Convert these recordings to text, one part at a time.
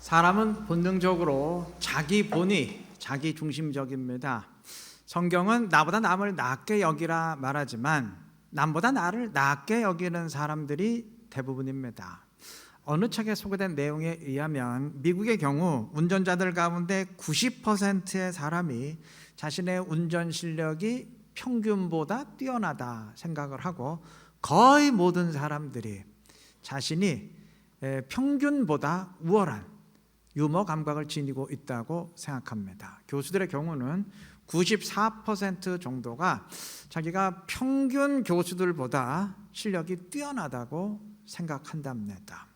사람은 본능적으로 자기 본위, 자기 중심적입니다. 성경은 나보다 남을 낮게 여기라 말하지만 남보다 나를 낮게 여기는 사람들이 대부분입니다. 어느 책에 소개된 내용에 의하면 미국의 경우 운전자들 가운데 90%의 사람이 자신의 운전 실력이 평균보다 뛰어나다 생각을 하고, 거의 모든 사람들이 자신이 평균보다 우월한 유머 감각을 지니고 있다고 생각합니다. 교수들의 경우는 94% 정도가 자기가 평균 교수들보다 실력이 뛰어나다고 생각한답니다.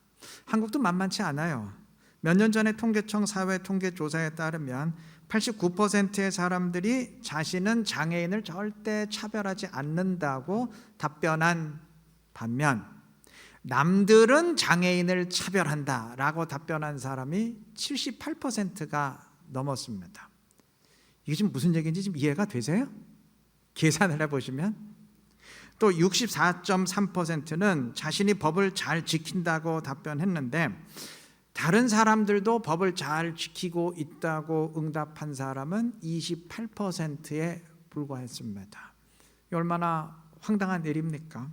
한국도 만만치 않아요. 몇 년 전에 통계청 사회통계조사에 따르면 89%의 사람들이 자신은 장애인을 절대 차별하지 않는다고 답변한 반면, 남들은 장애인을 차별한다라고 답변한 사람이 78%가 넘었습니다. 이게 지금 무슨 얘기인지 지금 이해가 되세요? 계산을 해보시면 또 64.3%는 자신이 법을 잘 지킨다고 답변했는데, 다른 사람들도 법을 잘 지키고 있다고 응답한 사람은 28%에 불과했습니다. 얼마나 황당한 일입니까?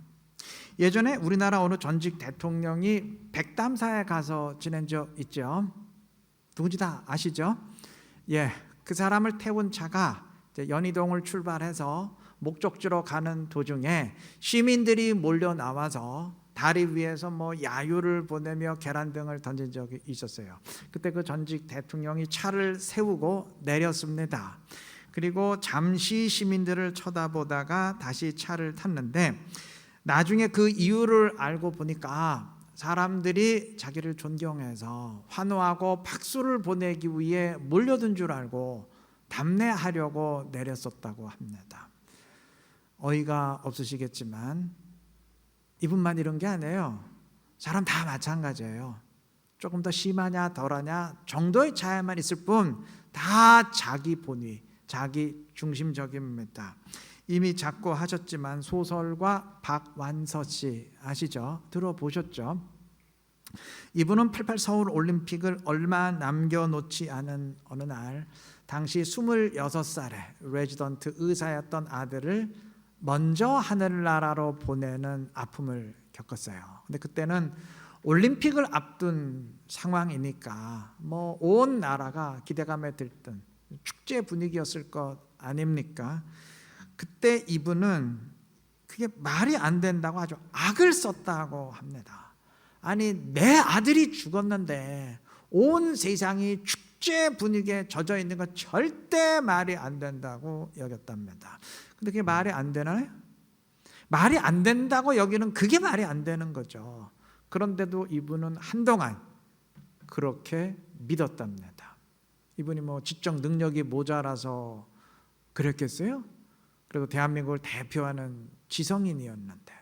예전에 우리나라 어느 전직 대통령이 백담사에 가서 지낸 적 있죠. 누군지 다 아시죠? 그 사람을 태운 차가 연희동을 출발해서 목적지로 가는 도중에 시민들이 몰려 나와서 다리 위에서 야유를 보내며 계란 등을 던진 적이 있었어요. 그때 그 전직 대통령이 차를 세우고 내렸습니다. 그리고 잠시 시민들을 쳐다보다가 다시 차를 탔는데, 나중에 그 이유를 알고 보니까 사람들이 자기를 존경해서 환호하고 박수를 보내기 위해 몰려든 줄 알고 답례하려고 내렸었다고 합니다. 어이가 없으시겠지만 이분만 이런 게 아니에요. 사람 다 마찬가지예요. 조금 더 심하냐 덜하냐 정도의 차이만 있을 뿐 다 자기 본위, 자기 중심적입니다. 이미 작고 하셨지만 소설가 박완서 씨 아시죠? 들어보셨죠? 이분은 88 서울 올림픽을 얼마 남겨놓지 않은 어느 날, 당시 26살의 레지던트 의사였던 아들을 먼저 하늘나라로 보내는 아픔을 겪었어요. 근데 그때는 올림픽을 앞둔 상황이니까 온 나라가 기대감에 들뜬 축제 분위기였을 것 아닙니까? 그때 이분은 그게 말이 안 된다고 아주 악을 썼다고 합니다. 아니, 내 아들이 죽었는데 온 세상이 축제 분위기에 젖어 있는 건 절대 말이 안 된다고 여겼답니다. 근데 그게 말이 안 되나요? 말이 안 된다고 여기는 그게 말이 안 되는 거죠. 그런데도 이분은 한동안 그렇게 믿었답니다. 이분이 지적 능력이 모자라서 그랬겠어요? 그리고 대한민국을 대표하는 지성인이었는데,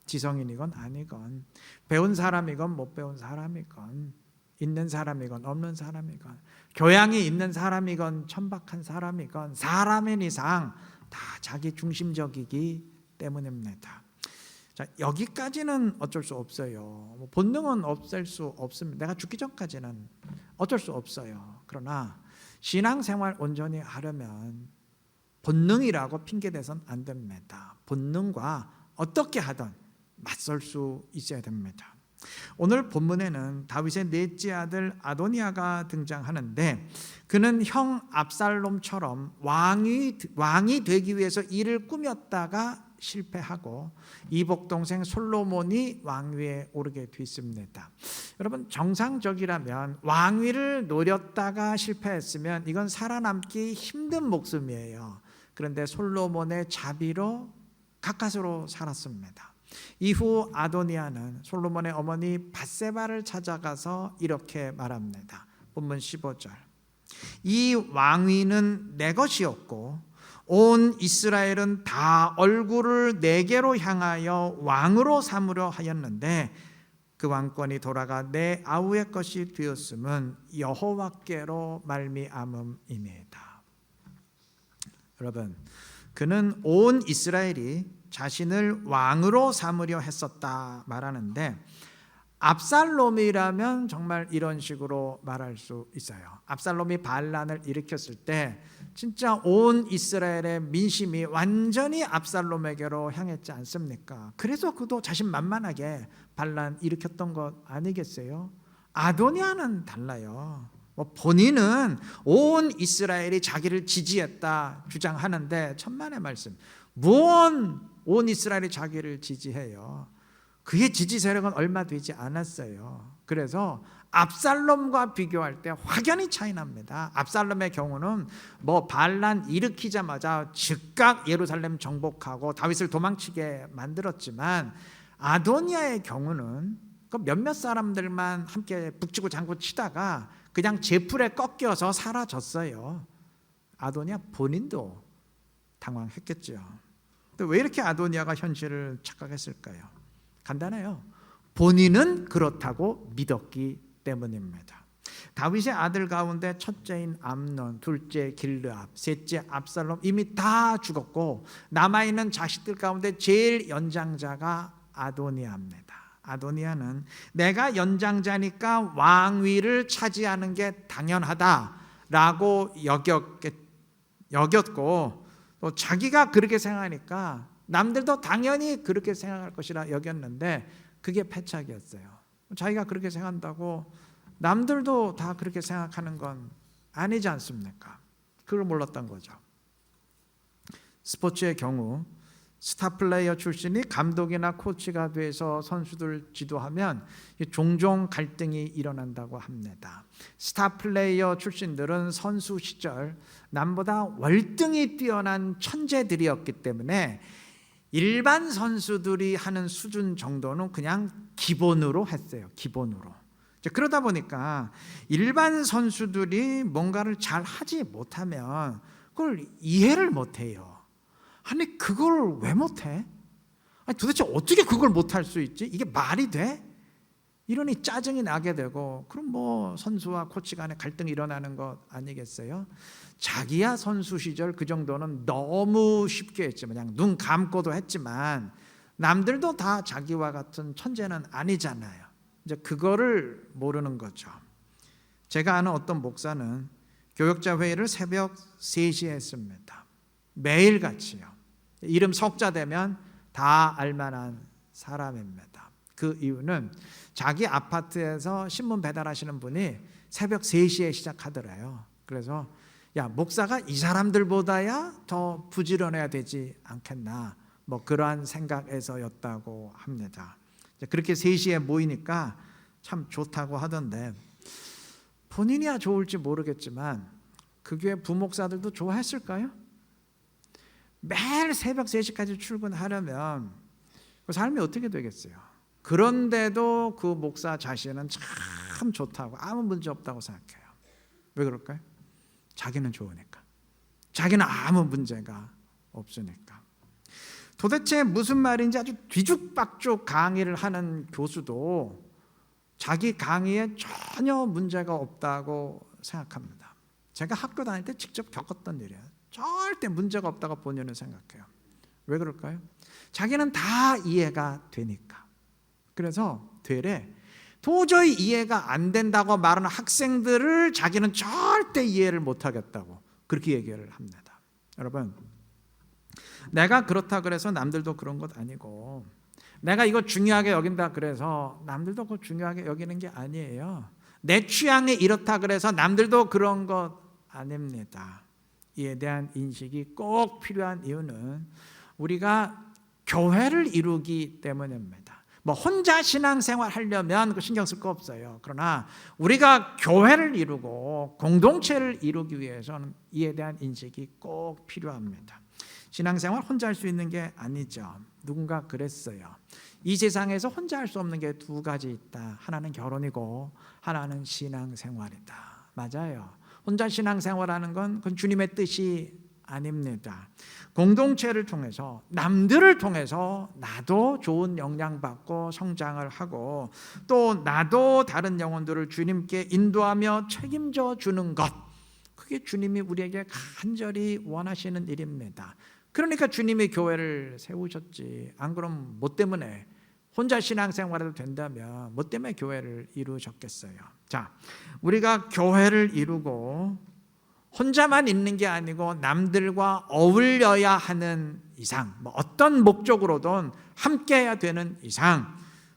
지성인이건 아니건, 배운 사람이건 못 배운 사람이건, 있는 사람이건 없는 사람이건, 교양이 있는 사람이건 천박한 사람이건, 사람인 이상 다 자기 중심적이기 때문입니다. 자, 여기까지는 어쩔 수 없어요. 본능은 없앨 수 없습니다. 내가 죽기 전까지는 어쩔 수 없어요. 그러나 신앙생활 온전히 하려면 본능이라고 핑계대선 안 됩니다. 본능과 어떻게 하든 맞설 수 있어야 됩니다. 오늘 본문에는 다윗의 넷째 아들 아도니아가 등장하는데, 그는 형 압살롬처럼 왕이 되기 위해서 일을 꾸몄다가 실패하고 이복 동생 솔로몬이 왕위에 오르게 됐습니다. 여러분, 정상적이라면 왕위를 노렸다가 실패했으면 이건 살아남기 힘든 목숨이에요. 그런데 솔로몬의 자비로 가까스로 살았습니다. 이후 아도니아는 솔로몬의 어머니 밧세바를 찾아가서 이렇게 말합니다. 본문 15절. 이 왕위는 내 것이었고 온 이스라엘은 다 얼굴을 내게로 향하여 왕으로 삼으려 하였는데, 그 왕권이 돌아가 내 아우의 것이 되었음은 여호와께로 말미암음이니이다. 여러분, 그는 온 이스라엘이 자신을 왕으로 삼으려 했었다 말하는데, 압살롬이라면 정말 이런 식으로 말할 수 있어요. 압살롬이 반란을 일으켰을 때 진짜 온 이스라엘의 민심이 완전히 압살롬에게로 향했지 않습니까? 그래서 그도 자신만만하게 반란 일으켰던 것 아니겠어요? 아도니아는 달라요. 본인은 온 이스라엘이 자기를 지지했다 주장하는데 천만의 말씀, 무언 온 이스라엘이 자기를 지지해요? 그의 지지 세력은 얼마 되지 않았어요. 그래서 압살롬과 비교할 때 확연히 차이 납니다. 압살롬의 경우는 반란 일으키자마자 즉각 예루살렘 정복하고 다윗을 도망치게 만들었지만, 아도니아의 경우는 그 몇몇 사람들만 함께 북치고 장구 치다가 그냥 제풀에 꺾여서 사라졌어요. 아도니아 본인도 당황했겠죠. 왜 이렇게 아도니아가 현실을 착각했을까요? 간단해요. 본인은 그렇다고 믿었기 때문입니다. 다윗의 아들 가운데 첫째인 암논, 둘째 길르압, 셋째 압살롬 이미 다 죽었고 남아있는 자식들 가운데 제일 연장자가 아도니아입니다. 아도니아는 내가 연장자니까 왕위를 차지하는 게 당연하다라고 여겼고, 또 자기가 그렇게 생각하니까 남들도 당연히 그렇게 생각할 것이라 여겼는데 그게 패착이었어요. 자기가 그렇게 생각한다고 남들도 다 그렇게 생각하는 건 아니지 않습니까? 그걸 몰랐던 거죠. 스포츠의 경우 스타 플레이어 출신이 감독이나 코치가 돼서 선수들 지도하면 종종 갈등이 일어난다고 합니다. 스타 플레이어 출신들은 선수 시절 남보다 월등히 뛰어난 천재들이었기 때문에 일반 선수들이 하는 수준 정도는 그냥 기본으로 했어요. 기본으로. 그러다 보니까 일반 선수들이 뭔가를 잘 하지 못하면 그걸 이해를 못해요. 아니 그걸 왜 못해? 아니, 도대체 어떻게 그걸 못할 수 있지? 이게 말이 돼? 이러니 짜증이 나게 되고, 그럼 선수와 코치 간에 갈등이 일어나는 것 아니겠어요? 자기야 선수 시절 그 정도는 너무 쉽게 했지만, 그냥 눈 감고도 했지만 남들도 다 자기와 같은 천재는 아니잖아요. 이제 그거를 모르는 거죠. 제가 아는 어떤 목사는 교역자 회의를 새벽 3시에 했습니다. 매일같이요. 이름 석자 되면 다 알만한 사람입니다. 그 이유는 자기 아파트에서 신문 배달하시는 분이 새벽 3시에 시작하더래요. 그래서 야, 목사가 이 사람들보다야 더 부지런해야 되지 않겠나, 그러한 생각에서였다고 합니다. 그렇게 3시에 모이니까 참 좋다고 하던데, 본인이야 좋을지 모르겠지만 그 교회 부목사들도 좋아했을까요? 매일 새벽 3시까지 출근하려면 그 삶이 어떻게 되겠어요? 그런데도 그 목사 자신은 참 좋다고, 아무 문제 없다고 생각해요. 왜 그럴까요? 자기는 좋으니까. 자기는 아무 문제가 없으니까. 도대체 무슨 말인지 아주 뒤죽박죽 강의를 하는 교수도 자기 강의에 전혀 문제가 없다고 생각합니다. 제가 학교 다닐 때 직접 겪었던 일이에요. 절대 문제가 없다고 본인은 생각해요. 왜 그럴까요? 자기는 다 이해가 되니까. 그래서 되레 도저히 이해가 안 된다고 말하는 학생들을 자기는 절대 이해를 못하겠다고 그렇게 얘기를 합니다. 여러분, 내가 그렇다 그래서 남들도 그런 것 아니고, 내가 이거 중요하게 여긴다 그래서 남들도 그거 중요하게 여기는 게 아니에요. 내 취향이 이렇다 그래서 남들도 그런 것 아닙니다. 이에 대한 인식이 꼭 필요한 이유는 우리가 교회를 이루기 때문입니다. 혼자 신앙생활 하려면 그 신경 쓸 거 없어요. 그러나 우리가 교회를 이루고 공동체를 이루기 위해서는 이에 대한 인식이 꼭 필요합니다. 신앙생활 혼자 할 수 있는 게 아니죠. 누군가 그랬어요. 이 세상에서 혼자 할 수 없는 게 2가지 있다. 하나는 결혼이고 하나는 신앙생활이다. 맞아요. 혼자 신앙생활하는 건 그건 주님의 뜻이 아닙니다. 공동체를 통해서, 남들을 통해서 나도 좋은 영향받고 성장을 하고, 또 나도 다른 영혼들을 주님께 인도하며 책임져 주는 것, 그게 주님이 우리에게 간절히 원하시는 일입니다. 그러니까 주님이 교회를 세우셨지. 안 그러면 뭐 때문에 혼자 신앙생활해도 된다면 뭐 때문에 교회를 이루셨겠어요? 자, 우리가 교회를 이루고 혼자만 있는 게 아니고 남들과 어울려야 하는 이상, 뭐 어떤 목적으로든 함께해야 되는 이상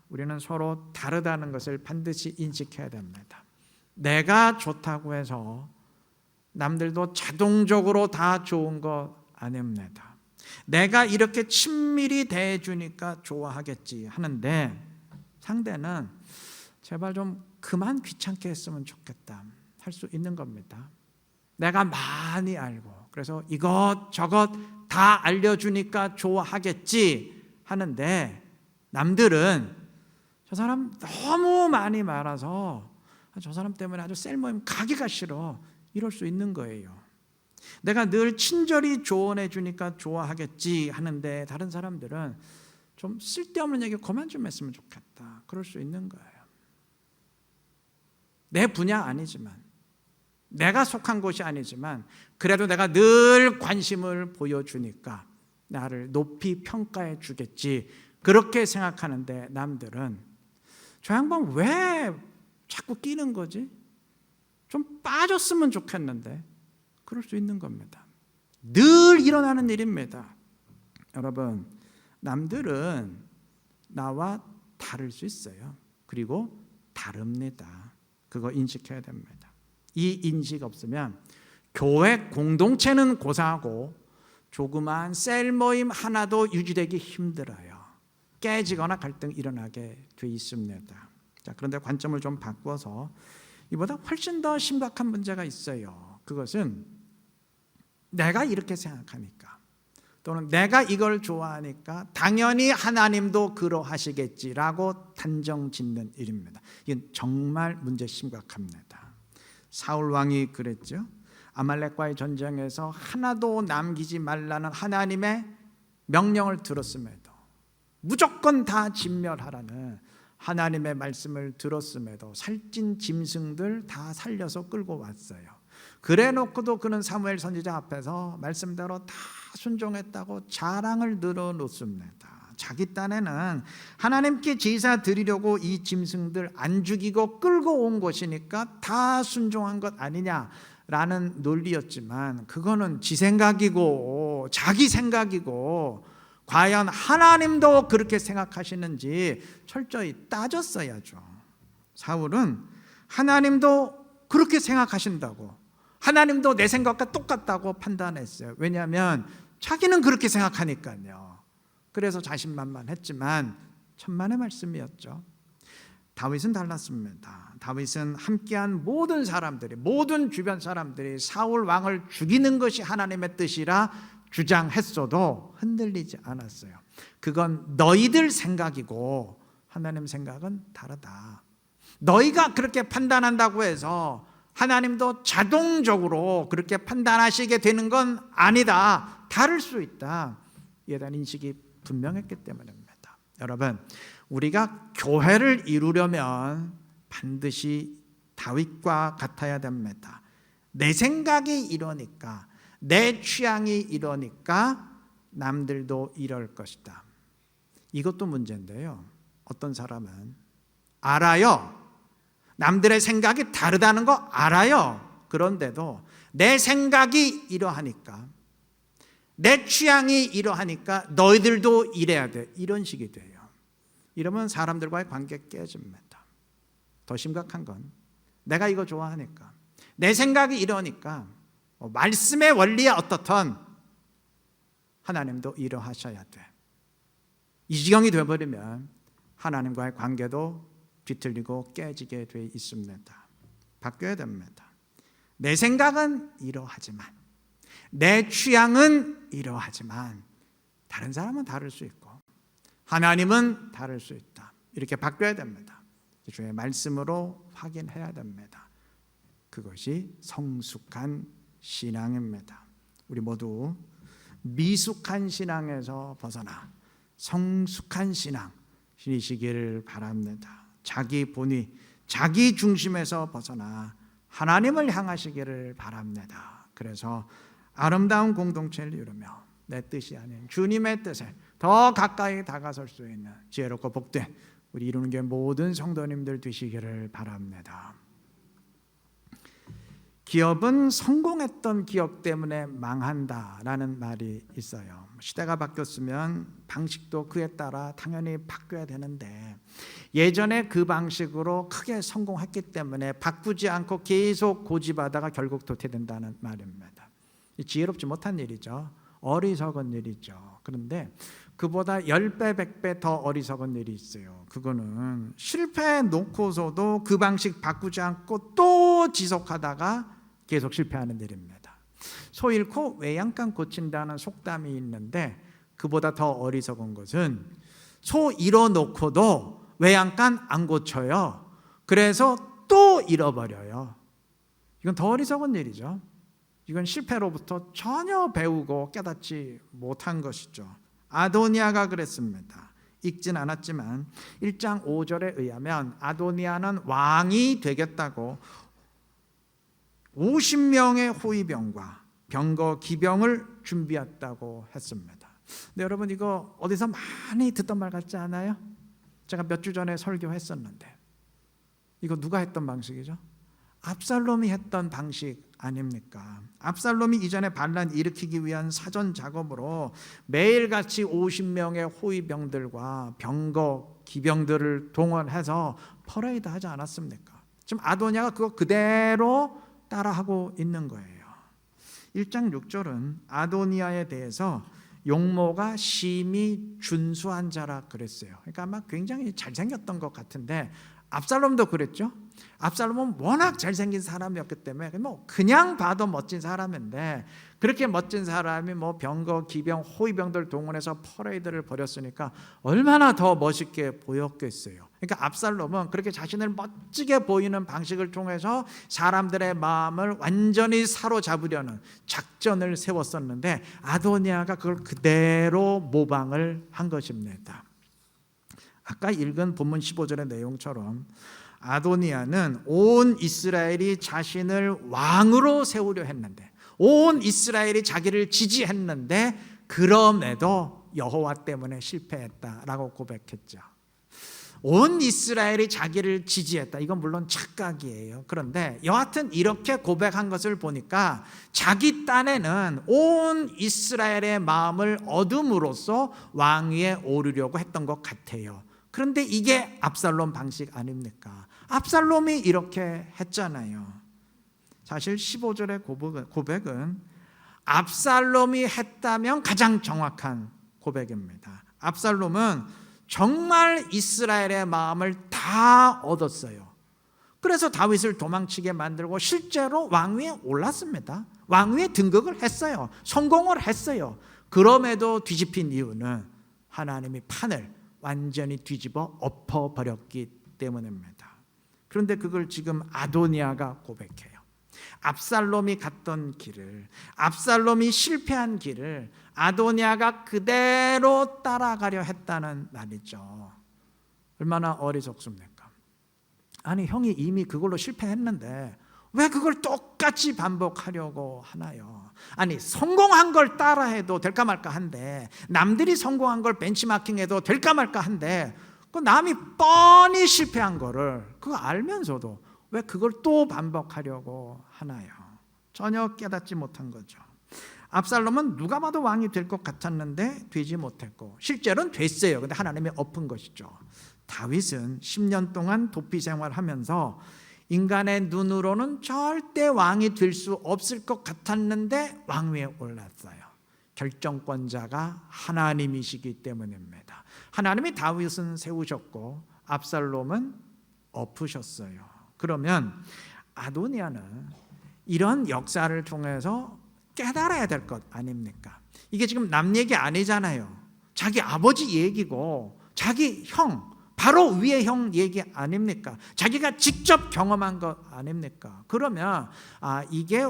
우리는 서로 다르다는 것을 반드시 인식해야 됩니다. 내가 좋다고 해서 남들도 자동적으로 다 좋은 것 아닙니다. 내가 이렇게 친밀히 대해주니까 좋아하겠지 하는데 상대는 제발 좀 그만 귀찮게 했으면 좋겠다 할 수 있는 겁니다. 내가 많이 알고 그래서 이것저것 다 알려주니까 좋아하겠지 하는데 남들은 저 사람 너무 많이 말아서 저 사람 때문에 아주 셀 모임 가기가 싫어 이럴 수 있는 거예요. 내가 늘 친절히 조언해 주니까 좋아하겠지 하는데 다른 사람들은 좀 쓸데없는 얘기 그만 좀 했으면 좋겠다 그럴 수 있는 거예요. 내 분야 아니지만 내가 속한 곳이 아니지만 그래도 내가 늘 관심을 보여주니까 나를 높이 평가해 주겠지 그렇게 생각하는데 남들은 저 양반 왜 자꾸 끼는 거지? 좀 빠졌으면 좋겠는데 그럴 수 있는 겁니다. 늘 일어나는 일입니다. 여러분, 남들은 나와 다를 수 있어요. 그리고 다릅니다. 그거 인식해야 됩니다. 이 인식 없으면 교회 공동체는 고사하고 조그만 셀 모임 하나도 유지되기 힘들어요. 깨지거나 갈등이 일어나게 돼 있습니다. 자, 그런데 관점을 좀 바꿔서 이보다 훨씬 더 심각한 문제가 있어요. 그것은 내가 이렇게 생각하니까 또는 내가 이걸 좋아하니까 당연히 하나님도 그러하시겠지라고 단정 짓는 일입니다. 이건 정말 문제 심각합니다. 사울 왕이 그랬죠. 아말렉과의 전쟁에서 하나도 남기지 말라는 하나님의 명령을 들었음에도 무조건 다 진멸하라는 하나님의 말씀을 들었음에도 살찐 짐승들 다 살려서 끌고 왔어요. 그래 놓고도 그는 사무엘 선지자 앞에서 말씀대로 다 순종했다고 자랑을 늘어놓습니다. 자기 딴에는 하나님께 제사 드리려고 이 짐승들 안 죽이고 끌고 온 것이니까 다 순종한 것 아니냐라는 논리였지만 그거는 지 생각이고 자기 생각이고 과연 하나님도 그렇게 생각하시는지 철저히 따졌어야죠. 사울은 하나님도 그렇게 생각하신다고 하나님도 내 생각과 똑같다고 판단했어요. 왜냐하면 자기는 그렇게 생각하니까요. 그래서 자신만만했지만 천만의 말씀이었죠. 다윗은 달랐습니다. 다윗은 함께한 모든 사람들이 모든 주변 사람들이 사울 왕을 죽이는 것이 하나님의 뜻이라 주장했어도 흔들리지 않았어요. 그건 너희들 생각이고 하나님 생각은 다르다. 너희가 그렇게 판단한다고 해서 하나님도 자동적으로 그렇게 판단하시게 되는 건 아니다. 다를 수 있다. 이에 대한 인식이 분명했기 때문입니다. 여러분, 우리가 교회를 이루려면 반드시 다윗과 같아야 됩니다. 내 생각이 이러니까 내 취향이 이러니까 남들도 이럴 것이다. 이것도 문제인데요. 어떤 사람은 알아요. 남들의 생각이 다르다는 거 알아요. 그런데도 내 생각이 이러하니까 내 취향이 이러하니까 너희들도 이래야 돼. 이런 식이 돼요. 이러면 사람들과의 관계 깨집니다. 더 심각한 건 내가 이거 좋아하니까 내 생각이 이러니까 말씀의 원리에 어떻든 하나님도 이러하셔야 돼. 이 지경이 되어버리면 하나님과의 관계도 뒤틀리고 깨지게 돼 있습니다. 바뀌어야 됩니다. 내 생각은 이러하지만 내 취향은 이러하지만 다른 사람은 다를 수 있고 하나님은 다를 수 있다. 이렇게 바뀌어야 됩니다. 주의 말씀으로 확인해야 됩니다. 그것이 성숙한 신앙입니다. 우리 모두 미숙한 신앙에서 벗어나 성숙한 신앙 이시기를 바랍니다. 자기 본위, 자기 중심에서 벗어나 하나님을 향하시기를 바랍니다. 그래서 아름다운 공동체를 이루며 내 뜻이 아닌 주님의 뜻을 더 더 가까이 다가설 수 있는 지혜롭고 복된 우리 이루는 교회 모든 성도님들 되시기를 바랍니다. 기업은 성공했던 기업 때문에 망한다라는 말이 있어요. 시대가 바뀌었으면 방식도 그에 따라 당연히 바뀌어야 되는데 예전에 그 방식으로 크게 성공했기 때문에 바꾸지 않고 계속 고집하다가 결국 도태된다는 말입니다. 지혜롭지 못한 일이죠. 어리석은 일이죠. 그런데 그보다 10배, 100배 더 어리석은 일이 있어요. 그거는 실패해 놓고서도 그 방식 바꾸지 않고 또 지속하다가 계속 실패하는 일입니다. 소 잃고 외양간 고친다는 속담이 있는데 그보다 더 어리석은 것은 소 잃어놓고도 외양간 안 고쳐요. 그래서 또 잃어버려요. 이건 더 어리석은 일이죠. 이건 실패로부터 전혀 배우고 깨닫지 못한 것이죠. 아도니아가 그랬습니다. 읽진 않았지만 1장 5절에 의하면 아도니아는 왕이 되겠다고 50명의 호위병과 병거 기병을 준비했다고 했습니다. 근데 여러분 이거 어디서 많이 듣던 말 같지 않아요? 제가 몇 주 전에 설교했었는데 이거 누가 했던 방식이죠? 압살롬이 했던 방식 아닙니까? 압살롬이 이전에 반란 일으키기 위한 사전 작업으로 매일같이 50명의 호위병들과 병거 기병들을 동원해서 퍼레이드 하지 않았습니까? 지금 아도니아가 그거 그대로 따라하고 있는 거예요. 1장 6절은 아도니아에 대해서 용모가 심히 준수한 자라 그랬어요. 그러니까 아마 굉장히 잘생겼던 것 같은데 압살롬도 그랬죠. 압살롬은 워낙 잘생긴 사람이었기 때문에 그냥 봐도 멋진 사람인데 그렇게 멋진 사람이 병거, 기병, 호위병들 동원해서 퍼레이드를 벌였으니까 얼마나 더 멋있게 보였겠어요. 그러니까 압살롬은 그렇게 자신을 멋지게 보이는 방식을 통해서 사람들의 마음을 완전히 사로잡으려는 작전을 세웠었는데 아도니아가 그걸 그대로 모방을 한 것입니다. 아까 읽은 본문 15절의 내용처럼 아도니아는 온 이스라엘이 자신을 왕으로 세우려 했는데 온 이스라엘이 자기를 지지했는데 그럼에도 여호와 때문에 실패했다라고 고백했죠. 온 이스라엘이 자기를 지지했다. 이건 물론 착각이에요. 그런데 여하튼 이렇게 고백한 것을 보니까 자기 딴에는 온 이스라엘의 마음을 얻음으로써 왕위에 오르려고 했던 것 같아요. 그런데 이게 압살롬 방식 아닙니까? 압살롬이 이렇게 했잖아요. 사실 15절의 고백은 압살롬이 했다면 가장 정확한 고백입니다. 압살롬은 정말 이스라엘의 마음을 다 얻었어요. 그래서 다윗을 도망치게 만들고 실제로 왕위에 올랐습니다. 왕위에 등극을 했어요. 성공을 했어요. 그럼에도 뒤집힌 이유는 하나님이 판을 완전히 뒤집어 엎어버렸기 때문입니다. 그런데 그걸 지금 아도니아가 고백해요. 압살롬이 갔던 길을, 압살롬이 실패한 길을 아도니아가 그대로 따라가려 했다는 말이죠. 얼마나 어리석습니까? 아니 형이 이미 그걸로 실패했는데 왜 그걸 똑같이 반복하려고 하나요? 아니 성공한 걸 따라해도 될까 말까 한데 남들이 성공한 걸 벤치마킹해도 될까 말까 한데 그 남이 뻔히 실패한 거를 그거 알면서도 왜 그걸 또 반복하려고 하나요? 전혀 깨닫지 못한 거죠. 압살롬은 누가 봐도 왕이 될 것 같았는데 되지 못했고 실제로는 됐어요. 근데 하나님이 엎은 것이죠. 다윗은 10년 동안 도피 생활하면서 인간의 눈으로는 절대 왕이 될 수 없을 것 같았는데 왕위에 올랐어요. 결정권자가 하나님이시기 때문입니다. 하나님이 다윗은 세우셨고 압살롬은 엎으셨어요. 그러면 아도니아는 이런 역사를 통해서 깨달아야 될 것 아닙니까? 이게 지금 남 얘기 아니잖아요. 자기 아버지 얘기고 자기 형, 바로 위의 형 얘기 아닙니까? 자기가 직접 경험한 것 아닙니까? 그러면 이게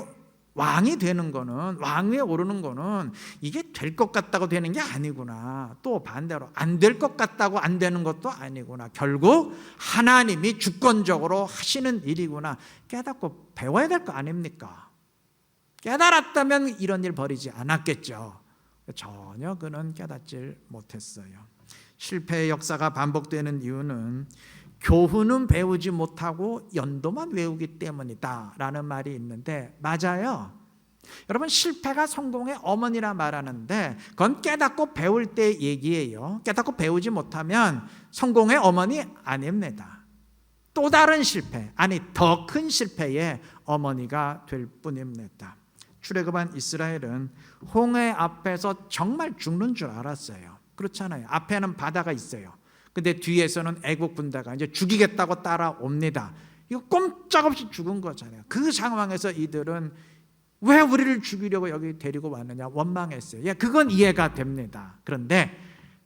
왕이 되는 거는, 왕위에 오르는 거는 이게 될 것 같다고 되는 게 아니구나. 또 반대로 안 될 것 같다고 안 되는 것도 아니구나. 결국 하나님이 주권적으로 하시는 일이구나. 깨닫고 배워야 될 거 아닙니까? 깨달았다면 이런 일 벌이지 않았겠죠. 전혀 그는 깨닫질 못했어요. 실패의 역사가 반복되는 이유는 교훈은 배우지 못하고 연도만 외우기 때문이다 라는 말이 있는데 맞아요. 여러분, 실패가 성공의 어머니라 말하는데 그건 깨닫고 배울 때 얘기예요. 깨닫고 배우지 못하면 성공의 어머니 아닙니다. 또 다른 실패, 아니 더 큰 실패의 어머니가 될 뿐입니다. 출애굽한 이스라엘은 홍해 앞에서 정말 죽는 줄 알았어요. 그렇잖아요. 앞에는 바다가 있어요. 근데 뒤에서는 애국 군대가 이제 죽이겠다고 따라옵니다. 이거 꼼짝없이 죽은 거잖아요. 그 상황에서 이들은 왜 우리를 죽이려고 여기 데리고 왔느냐 원망했어요. 예, 그건 이해가 됩니다. 그런데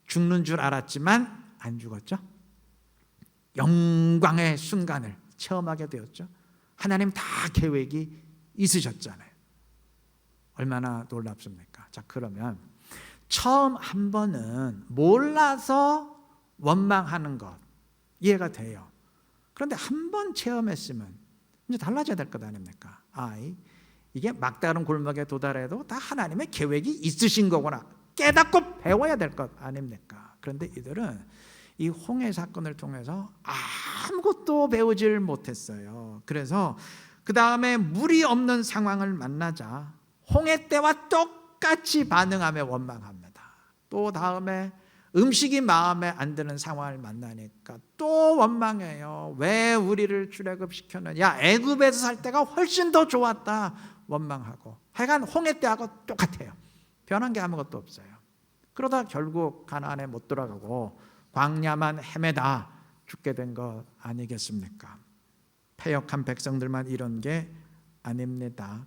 죽는 줄 알았지만 안 죽었죠. 영광의 순간을 체험하게 되었죠. 하나님 다 계획이 있으셨잖아요. 얼마나 놀랍습니까? 자, 그러면 처음 한 번은 몰라서 원망하는 것 이해가 돼요. 그런데 한 번 체험했으면 이제 달라져야 될 것 아닙니까? 이게 막다른 골목에 도달해도 다 하나님의 계획이 있으신 거구나 깨닫고 배워야 될 것 아닙니까? 그런데 이들은 이 홍해 사건을 통해서 아무것도 배우질 못했어요. 그래서 그 다음에 물이 없는 상황을 만나자 홍해 때와 똑같이 반응하며 원망합니다. 또 다음에 음식이 마음에 안 드는 상황을 만나니까 또 원망해요. 왜 우리를 출애굽시켰느냐? 야, 애굽에서 살 때가 훨씬 더 좋았다. 원망하고. 하여간 홍해 때하고 똑같아요. 변한 게 아무것도 없어요. 그러다 결국 가나안에 못 들어가고 광야만 헤매다 죽게 된 것 아니겠습니까? 패역한 백성들만 이런 게 아닙니다.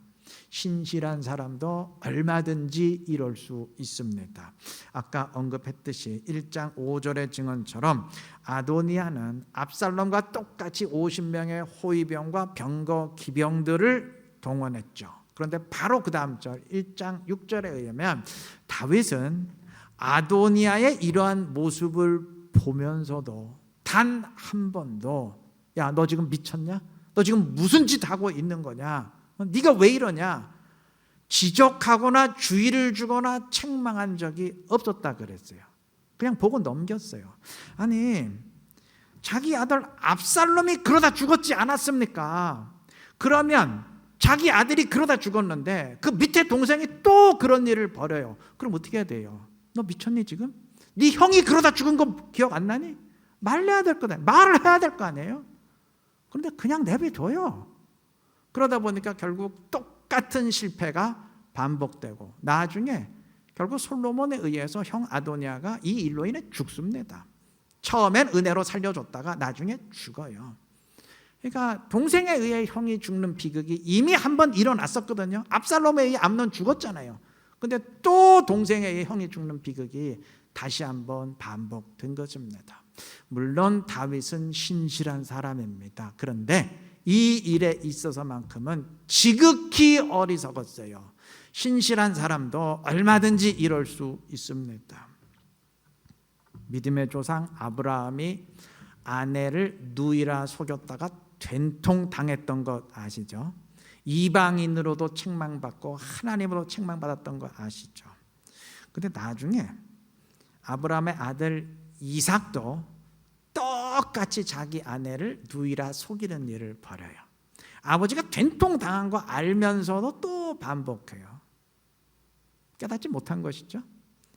신실한 사람도 얼마든지 이럴 수 있습니다. 아까 언급했듯이 1장 5절의 증언처럼 아도니아는 압살롬과 똑같이 50명의 호위병과 병거 기병들을 동원했죠. 그런데 바로 그 다음 절 1장 6절에 의하면 다윗은 아도니아의 이러한 모습을 보면서도 단 한 번도 야, 너 지금 미쳤냐? 너 지금 무슨 짓 하고 있는 거냐? 네가 왜 이러냐? 지적하거나 주의를 주거나 책망한 적이 없었다 그랬어요. 그냥 보고 넘겼어요. 아니, 자기 아들 압살롬이 그러다 죽었지 않았습니까? 그러면 자기 아들이 그러다 죽었는데 그 밑에 동생이 또 그런 일을 벌여요. 그럼 어떻게 해야 돼요? 너 미쳤니 지금? 네 형이 그러다 죽은 거 기억 안 나니? 말해야 될 거다. 말을 해야 될 거 아니에요? 그런데 그냥 내버려둬요. 그러다 보니까 결국 똑같은 실패가 반복되고 나중에 결국 솔로몬에 의해서 형 아도니아가 이 일로 인해 죽습니다. 처음엔 은혜로 살려줬다가 나중에 죽어요. 그러니까 동생에 의해 형이 죽는 비극이 이미 한 번 일어났었거든요. 압살롬에 의해 암논 죽었잖아요. 근데 또 동생에 의해 형이 죽는 비극이 다시 한번 반복된 것입니다. 물론 다윗은 신실한 사람입니다. 그런데 이 일에 있어서만큼은 지극히 어리석었어요. 신실한 사람도 얼마든지 이럴 수 있습니다. 믿음의 조상 아브라함이 아내를 누이라 속였다가 된통 당했던 것 아시죠? 이방인으로도 책망받고 하나님으로 책망받았던 거 아시죠? 근데 나중에 아브라함의 아들 이삭도 똑같이 자기 아내를 누이라 속이는 일을 벌여요. 아버지가 된통 당한 거 알면서도 또 반복해요. 깨닫지 못한 것이죠.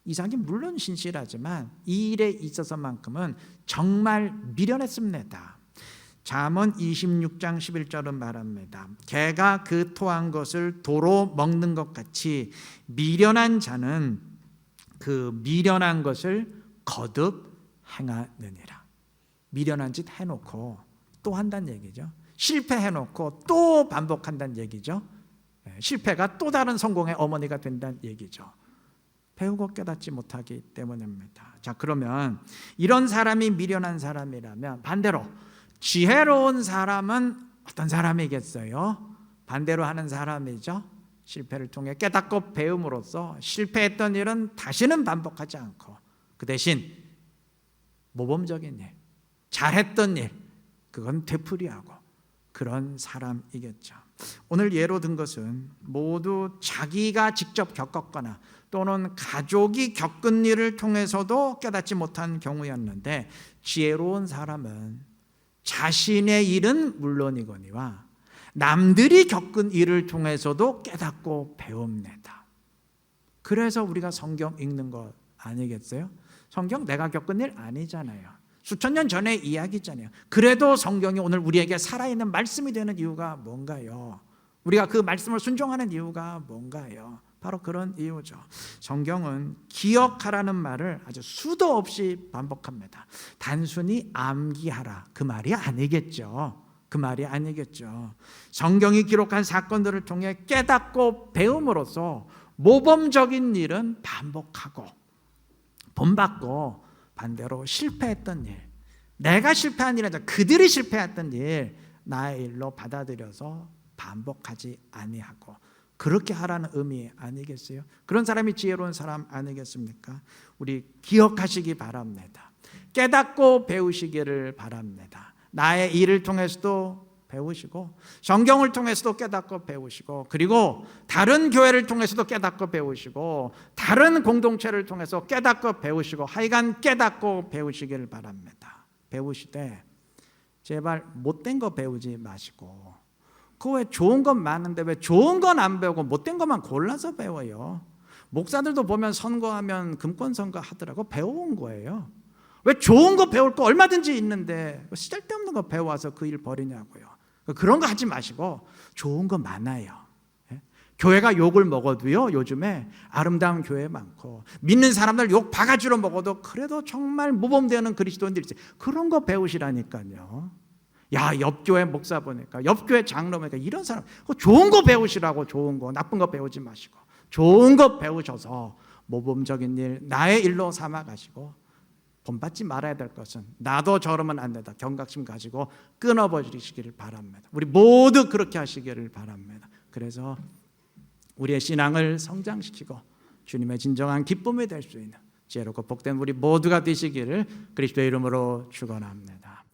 이삭이 물론 신실하지만 이 일에 있어서만큼은 정말 미련했습니다. 잠언 26장 11절은 말합니다. 개가 그 토한 것을 도로 먹는 것 같이 미련한 자는 그 미련한 것을 거듭 행하느니라. 미련한 짓 해놓고 또 한다는 얘기죠. 실패해놓고 또 반복한다는 얘기죠. 실패가 또 다른 성공의 어머니가 된다는 얘기죠. 배우고 깨닫지 못하기 때문입니다. 자, 그러면 이런 사람이 미련한 사람이라면 반대로 지혜로운 사람은 어떤 사람이겠어요? 반대로 하는 사람이죠. 실패를 통해 깨닫고 배움으로써 실패했던 일은 다시는 반복하지 않고 그 대신 모범적인 일, 잘했던 일, 그건 되풀이하고 그런 사람이겠죠. 오늘 예로 든 것은 모두 자기가 직접 겪었거나 또는 가족이 겪은 일을 통해서도 깨닫지 못한 경우였는데, 지혜로운 사람은 자신의 일은 물론이거니와 남들이 겪은 일을 통해서도 깨닫고 배웁니다. 그래서 우리가 성경 읽는 것 아니겠어요? 성경 내가 겪은 일 아니잖아요. 수천 년 전의 이야기잖아요. 그래도 성경이 오늘 우리에게 살아있는 말씀이 되는 이유가 뭔가요? 우리가 그 말씀을 순종하는 이유가 뭔가요? 바로 그런 이유죠. 성경은 기억하라는 말을 아주 수도 없이 반복합니다. 단순히 암기하라, 그 말이 아니겠죠. 그 말이 아니겠죠. 성경이 기록한 사건들을 통해 깨닫고 배움으로써 모범적인 일은 반복하고, 본받고, 반대로 실패했던 일, 내가 실패한 일이 아니라 그들이 실패했던 일, 나의 일로 받아들여서 반복하지 아니하고, 그렇게 하라는 의미 아니겠어요? 그런 사람이 지혜로운 사람 아니겠습니까? 우리 기억하시기 바랍니다. 깨닫고 배우시기를 바랍니다. 나의 일을 통해서도 배우시고, 성경을 통해서도 깨닫고 배우시고, 그리고 다른 교회를 통해서도 깨닫고 배우시고, 다른 공동체를 통해서 깨닫고 배우시고, 하여간 깨닫고 배우시기를 바랍니다. 배우시되 제발 못된 거 배우지 마시고, 그 왜 좋은 건 많은데 왜 좋은 건 안 배우고 못된 것만 골라서 배워요? 목사들도 보면 선거하면 금권 선거 하더라고. 배워온 거예요. 왜 좋은 거 배울 거 얼마든지 있는데 쓸데없는 거 배워와서 그 일 버리냐고요. 그런 거 하지 마시고 좋은 거 많아요. 교회가 욕을 먹어도요, 요즘에 아름다운 교회 많고, 믿는 사람들 욕 바가지로 먹어도 그래도 정말 모범되는 그리스도인들이 있어요. 그런 거 배우시라니까요. 야, 옆교회 목사 보니까, 옆교회 장로 보니까, 이런 사람 좋은 거 배우시라고. 좋은 거, 나쁜 거 배우지 마시고 좋은 거 배우셔서 모범적인 일, 나의 일로 삼아가시고, 본받지 말아야 될 것은 나도 저러면 안 된다, 경각심 가지고 끊어버리시기를 바랍니다. 우리 모두 그렇게 하시기를 바랍니다. 그래서 우리의 신앙을 성장시키고 주님의 진정한 기쁨이 될 수 있는 지혜롭고 복된 우리 모두가 되시기를 그리스도의 이름으로 축원합니다.